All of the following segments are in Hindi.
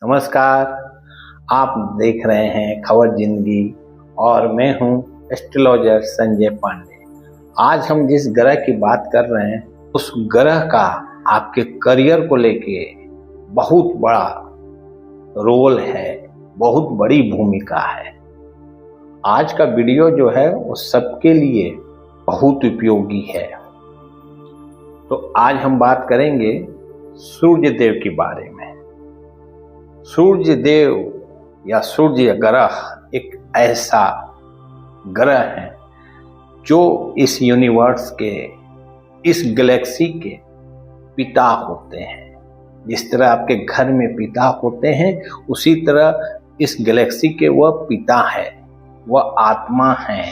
नमस्कार। आप देख रहे हैं खबर जिंदगी और मैं हूं एस्ट्रोलॉजर संजय पांडे। आज हम जिस ग्रह की बात कर रहे हैं उस ग्रह का आपके करियर को लेके बहुत बड़ा रोल है, बहुत बड़ी भूमिका है। आज का वीडियो जो है वो सबके लिए बहुत उपयोगी है। तो आज हम बात करेंगे सूर्य देव के बारे में। सूर्य देव या सूर्य ग्रह एक ऐसा ग्रह है जो इस यूनिवर्स के, इस गैलेक्सी के पिता होते हैं। जिस तरह आपके घर में पिता होते हैं उसी तरह इस गैलेक्सी के वह पिता है, वह आत्मा है,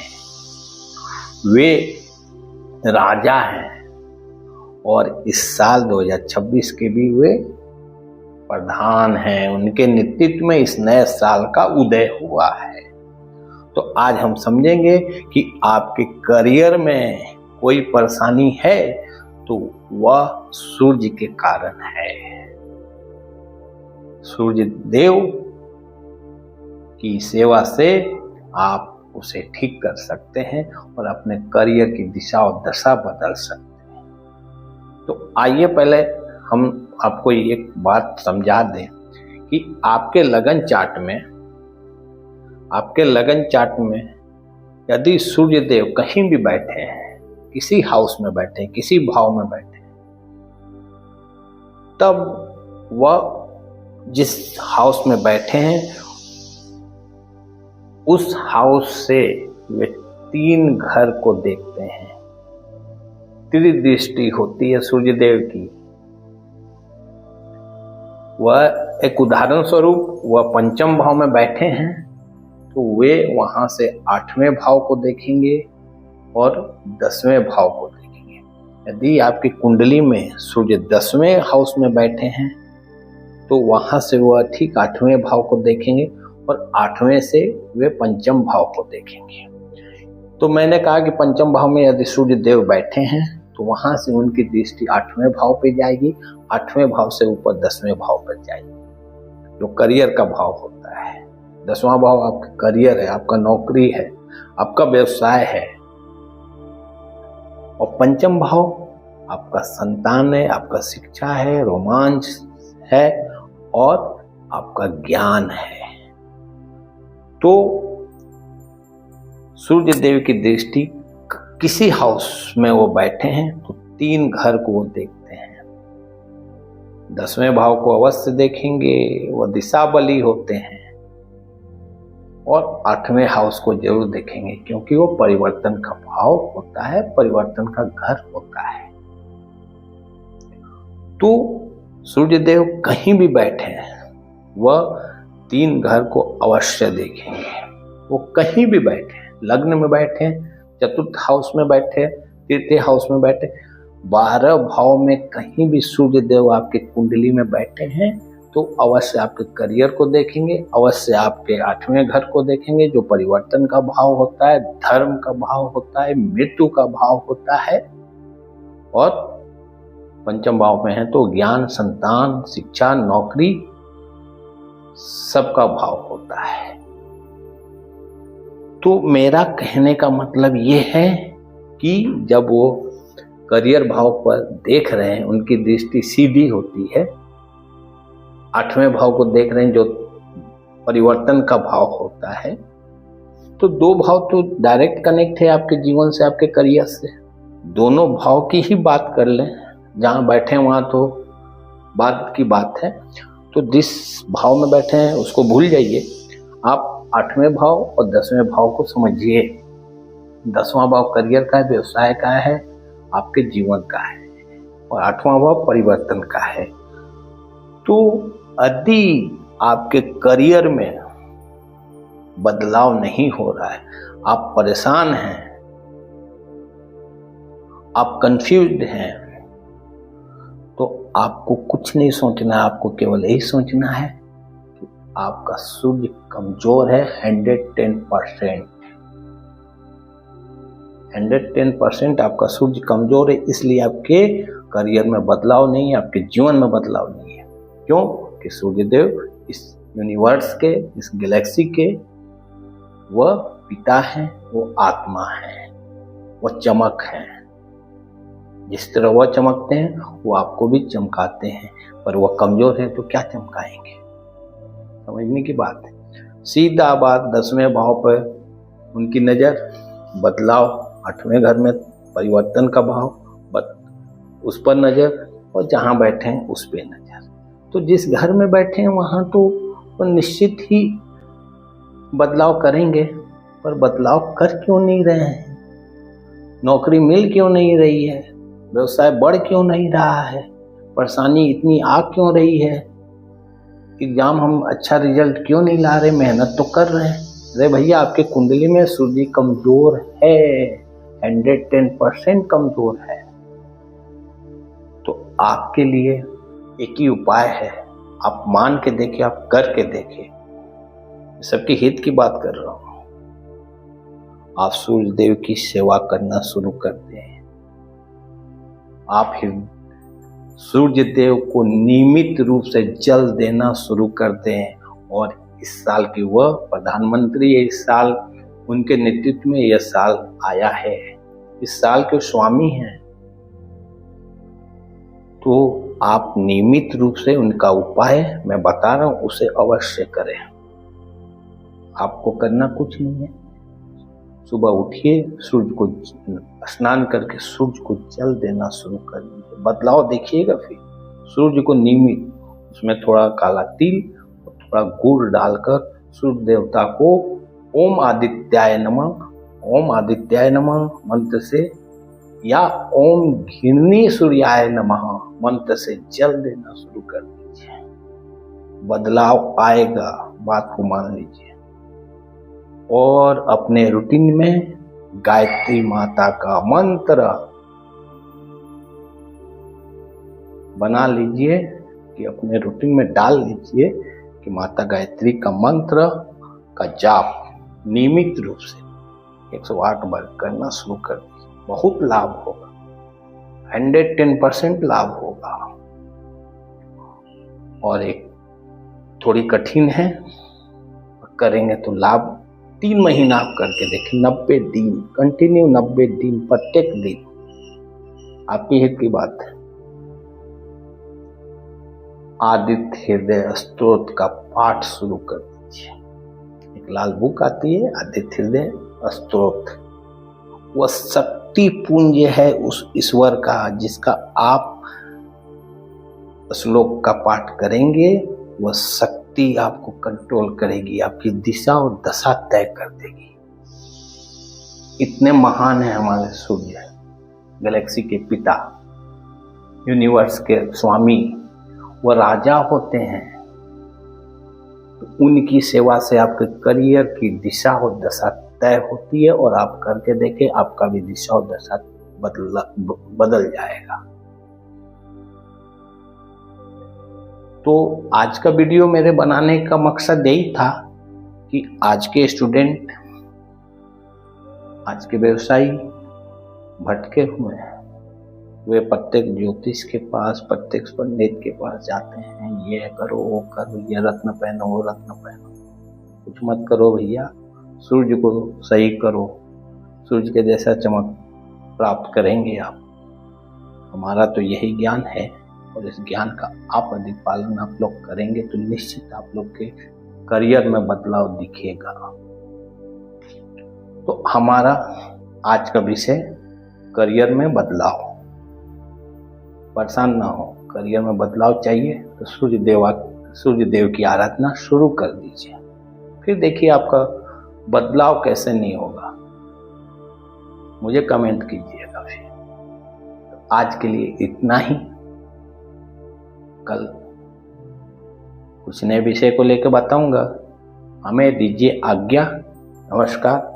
वे राजा हैं और इस साल 2026 के भी वे प्रधान हैं। उनके नेतृत्व में इस नए साल का उदय हुआ है। तो आज हम समझेंगे कि आपके करियर में कोई परेशानी है तो वह सूर्य के कारण है। सूर्य देव की सेवा से आप उसे ठीक कर सकते हैं और अपने करियर की दिशा और दशा बदल सकते हैं। तो आइए पहले हम आपको एक बात समझा दें कि आपके लगन चार्ट में यदि सूर्य देव कहीं भी बैठे हैं, किसी हाउस में बैठे हैं, किसी भाव में बैठे हैं, तब वह जिस हाउस में बैठे हैं उस हाउस से वे 3 घर को देखते हैं। त्रिदृष्टि होती है सूर्य देव की। वह एक उदाहरण स्वरूप वह पंचम भाव में बैठे हैं तो वे वहां से 8वें भाव को देखेंगे और 10वें भाव को देखेंगे। यदि आपकी कुंडली में सूर्य 10वें हाउस में बैठे हैं तो वहां से वह ठीक 8वें भाव को देखेंगे और 8वें से वे पंचम भाव को देखेंगे। तो मैंने कहा कि पंचम भाव में यदि सूर्य देव बैठे हैं तो वहां से उनकी दृष्टि 8वें भाव पे जाएगी, 8वें भाव से ऊपर 10वें भाव पर जाएगी, जो करियर का भाव होता है। 10वां भाव आपका करियर है, आपका नौकरी है, आपका व्यवसाय है। और पंचम भाव आपका संतान है, आपका शिक्षा है, रोमांच है और आपका ज्ञान है। तो सूर्य देव की दृष्टि किसी हाउस में वो बैठे हैं तो 3 घर को वो देखते हैं। 10वें भाव को अवश्य देखेंगे, वो दिशा बली होते हैं। और 8वें हाउस को जरूर देखेंगे क्योंकि वो परिवर्तन का भाव होता है, परिवर्तन का घर होता है। तो सूर्य देव कहीं भी बैठे हैं वह 3 घर को अवश्य देखेंगे। वो कहीं भी बैठे, लग्न में बैठे, चतुर्थ हाउस में बैठे, तृतीय हाउस में बैठे, 12 भाव में कहीं भी सूर्य देव आपके कुंडली में बैठे हैं तो अवश्य आपके करियर को देखेंगे, अवश्य आपके 8वें घर को देखेंगे जो परिवर्तन का भाव होता है, धर्म का भाव होता है, मृत्यु का भाव होता है। और पंचम भाव में है तो ज्ञान, संतान, शिक्षा, नौकरी सबका भाव होता है। तो मेरा कहने का मतलब ये है कि जब वो करियर भाव पर देख रहे हैं, उनकी दृष्टि सीधी होती है, 8वें भाव को देख रहे हैं जो परिवर्तन का भाव होता है, तो 2 भाव तो डायरेक्ट कनेक्ट है आपके जीवन से, आपके करियर से। दोनों भाव की ही बात कर लें, जहां बैठे वहां तो बात की बात है। तो जिस भाव में बैठे हैं उसको भूल जाइए, आप 8वें भाव और 10वें भाव को समझिए। 10वां भाव करियर का है, व्यवसाय का है, आपके जीवन का है, और 8वां भाव परिवर्तन का है। तो यदि आपके करियर में बदलाव नहीं हो रहा है, आप परेशान हैं, आप कंफ्यूज्ड हैं, तो आपको कुछ नहीं सोचना है, आपको केवल यही सोचना है कि आपका सूर्य कमजोर है 110%। 110% आपका सूर्य कमजोर है, इसलिए आपके करियर में बदलाव नहीं है, आपके जीवन में बदलाव नहीं है। क्यों? कि सूर्यदेव इस यूनिवर्स के, इस गैलेक्सी के वह पिता हैं, वो आत्मा है, वह चमक है। जिस तरह वह चमकते हैं वो आपको भी चमकाते हैं, पर वह कमजोर है तो क्या चमकाएंगे। समझने की बात है। सीधा बात 10वें भाव पर उनकी नजर, बदलाव 8वें घर में परिवर्तन का भाव, उस पर नजर, और जहां बैठे हैं उस पे नजर। तो जिस घर में बैठे हैं वहां तो वो निश्चित ही बदलाव करेंगे, पर बदलाव कर क्यों नहीं रहे हैं? नौकरी मिल क्यों नहीं रही है? व्यवसाय बढ़ क्यों नहीं रहा है? परेशानी इतनी आ क्यों रही है? एग्जाम हम अच्छा रिजल्ट क्यों नहीं ला रहे? मेहनत तो कर रहे हैं। अरे भैया, आपके कुंडली में सूर्य कमजोर है, 110% कमजोर है। तो आपके लिए एक ही उपाय है, आप मान के देखिए, आप करके देखिए। सबके हित की बात कर रहा हूं। आप सूर्य देव की सेवा करना शुरू कर दें। आप सूर्य देव को नियमित रूप से जल देना शुरू कर दें। और इस साल की वह प्रधानमंत्री, इस साल उनके नेतृत्व में यह साल आया है, इस साल के स्वामी हैं। तो आप नियमित रूप से उनका उपाय मैं बता रहा हूं, उसे अवश्य करें। आपको करना कुछ नहीं है, सुबह उठिए, सूर्य को स्नान करके सूर्य को जल देना शुरू कर दीजिए। बदलाव देखिएगा। फिर सूर्य को नियमित, उसमें थोड़ा काला तिल और थोड़ा गुड़ डालकर सूर्य देवता को ओम आदित्याय नमः, ओम आदित्याय नमः मंत्र से या ओम घिरनी सूर्याय नमः मंत्र से जल देना शुरू कर दीजिए। बदलाव आएगा, बात को मान लीजिए। और अपने रूटीन में गायत्री माता का मंत्र बना लीजिए, कि अपने रूटीन में डाल लीजिए कि माता गायत्री का मंत्र का जाप नियमित रूप से 108 बार करना शुरू कर दीजिए। बहुत लाभ होगा, 110% लाभ होगा। और एक थोड़ी कठिन है, करेंगे तो लाभ 3 महीना आप करके देखें, 90 दिन कंटिन्यू, 90 दिन प्रत्येक दिन। आपकी हित की बात है। आदित्य हृदय स्तोत्र का पाठ शुरू कर दीजिए। एक लाल बुक आती है, आदित्य हृदय स्तोत्र। वह शक्ति पुंज है उस ईश्वर का, जिसका आप श्लोक का पाठ करेंगे, वह शक्ति आपको कंट्रोल करेगी, आपकी दिशा और दशा तय कर देगी। इतने महान है हमारे सूर्य, गैलेक्सी के पिता, यूनिवर्स के स्वामी, वह राजा होते हैं। तो उनकी सेवा से आपके करियर की दिशा और दशा तय होती है। और आप करके देखें, आपका भी दिशा और दशा बदल जाएगा। तो आज का वीडियो मेरे बनाने का मकसद यही था कि आज के स्टूडेंट, आज के व्यवसायी भटके हुए हैं। वे प्रत्येक ज्योतिष के पास, प्रत्येक पंडित के पास जाते हैं, ये करो, वो करो, ये रत्न पहनो, वो रत्न पहनो। कुछ मत करो भैया, सूर्य को सही करो, सूर्य के जैसा चमक प्राप्त करेंगे आप। हमारा तो यही ज्ञान है, और इस ज्ञान का आप अधिक पालन आप लोग करेंगे तो निश्चित आप लोग के करियर में बदलाव दिखेगा। तो हमारा आज का विषय करियर में बदलाव। परेशान ना हो, करियर में बदलाव चाहिए तो सूर्य देव की आराधना शुरू कर दीजिए। फिर देखिए आपका बदलाव कैसे नहीं होगा। मुझे कमेंट कीजिएगा। फिर आज के लिए इतना ही। कल कुछ नए विषय को लेकर बताऊंगा। हमें दीजिए आज्ञा। नमस्कार।